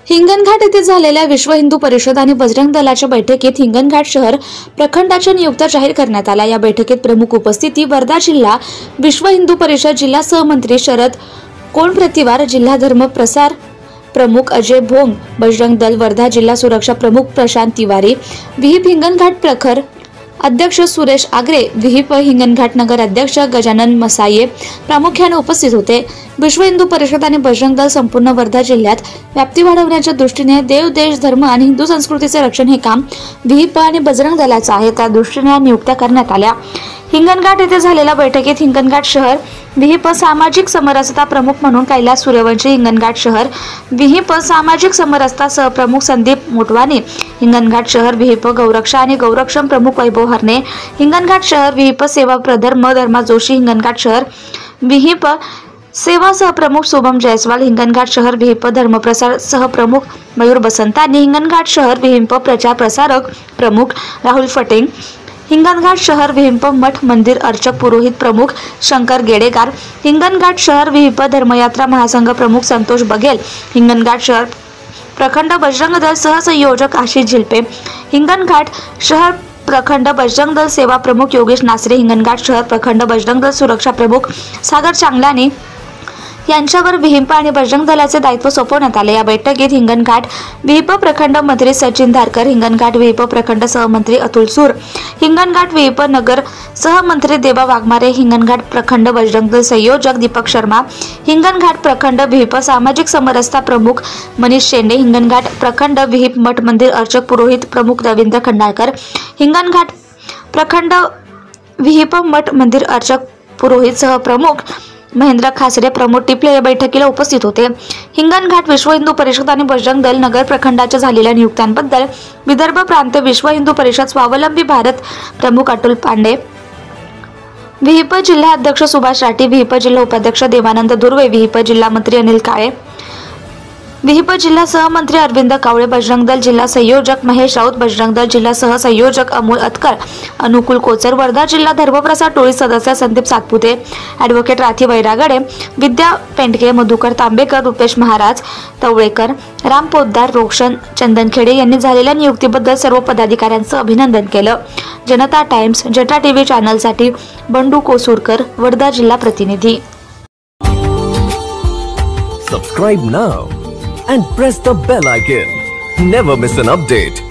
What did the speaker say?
हिंगणघाट येथे झालेल्या विश्व हिंदू परिषद आणि बजरंग दलाच्या बैठकीत हिंगणघाट शहर प्रखंडाच्या नियुक्त्या जाहीर करण्यात आल्या। या बैठकीत प्रमुख उपस्थिती वर्धा जिल्हा विश्व हिंदू परिषद जिल्हा सहमंत्री शरद कोणप्रतिवार, जिल्हा धर्म प्रसार प्रमुख अजय भोंग, बजरंग दल वर्धा जिल्हा सुरक्षा प्रमुख प्रशांत तिवारी, विहिप हिंगणघाट प्रखर अध्यक्ष सुरेश आगरे, विहिप हिंगणघाट नगर अध्यक्ष गजानन मसाये प्रामुख्याने उपस्थित होते। विश्व हिंदू परिषद आणि बजरंग दल संपूर्ण वर्धा जिल्ह्यात व्याप्ती वाढवण्याच्या दृष्टीने देव, देश, धर्म आणि हिंदू संस्कृतीचे रक्षण हे काम विहिप आणि बजरंग दलाचे आहे। त्या दृष्टीने नियुक्त्या करण्यात आल्या। हिंगणघाट येथे झालेल्या बैठकीत हिंगणघाट शहर विहिप सामाजिक समरसता प्रमुख म्हणून कैलास सूर्यवंशी, हिंगणघाट शहर विहिप सामाजिक समरसता सहप्रमुख संदीप मोटवानी, हिंगणघाट शहर विहिप गौरक्षा आणि गौरक्षम प्रमुख वैभव हरणे, हिंगणघाट शहर विहिप सेवा प्रधर्म धर्मा जोशी, हिंगणघाट शहर विहिप सेवा सहप्रमुख शुभम जयस्वाल, हिंगणघाट शहर विहिप धर्मप्रसार सहप्रमुख मयूर बसंतानी, हिंगणघाट शहर विहिप प्रचार प्रसारक प्रमुख राहुल फटेंग, हिंगणघाट शहर विहिप मठ मंदिर अर्चक पुरोहित प्रमुख शंकर गेडेकर, हिंगणघाट शहर विहिप धर्मयात्रा महासंघ प्रमुख संतोष बघेल, हिंगणघाट शहर प्रखंड बजरंग दल सहसंयोजक आशिष झिलपे, हिंगणघाट शहर प्रखंड बजरंग दल सेवा प्रमुख योगेश नासरे, हिंगणघाट शहर प्रखंड बजरंग दल सुरक्षा प्रमुख सागर चांगलानी यांच्यावर विहिप आणि बजरंग दलाचे दायित्व सोपवण्यात आले। या बैठकीत हिंगणघाट विहिप प्रखंड मंत्री सचिन धारकर, हिंगणघाट विहिप प्रखंड सहमंत्री अतुल सूर, हिंगणघाट विहिप नगर सहमंत्री देबा वाघमारे, हिंगणघाट प्रखंड बजरंग दल संयोजक दीपक शर्मा, हिंगणघाट प्रखंड विहिप सामाजिक समरसता प्रमुख मनीष शेंडे, हिंगणघाट प्रखंड विहिप मठ मंदिर अर्चक पुरोहित प्रमुख रवींद्र खंडाळकर, हिंगणघाट प्रखंड विहिप मठ मंदिर अर्चक पुरोहित सहप्रमुख महेंद्र खासरे, प्रमोद टिपले या बैठकीला उपस्थित होते। हिंगणघाट विश्व हिंदू परिषद आणि बजरंग दल नगर प्रखंडाच्या झालेल्या नियुक्त्यांबद्दल विदर्भ प्रांत विश्व हिंदू परिषद स्वावलंबी भारत प्रमुख अतुल पांडे, विहिप जिल्हा अध्यक्ष सुभाष राठी, विहिप जिल्हा उपाध्यक्ष देवानंद दुर्वे, विहिप जिल्हा मंत्री अनिल काळे, विहिप जिल्हा सहमंत्री अरविंद कावळे, बजरंग दल जिल्हा संयोजक महेश राऊत, बजरंग दल जिल्हा सहसंयोजक अमोल अतकर, अनुकूल कोचर, वर्धा जिल्हा धर्मप्रसार टोळी सदस्य संदीप सातपुते, ॲडव्होकेट राठी वैरागडे, विद्या पेंडके, मधुकर तांबेकर, रुपेश महाराज तवळेकर, राम पोद्दार, रोशन चंदनखेडे यांनी झालेल्या नियुक्तीबद्दल सर्व पदाधिकाऱ्यांचं अभिनंदन केलं। जनता टाइम्स जटा टीव्ही चॅनलसाठी बंडू कोसूरकर, वर्धा जिल्हा प्रतिनिधी। Subscribe now and press the bell icon. Never miss an update.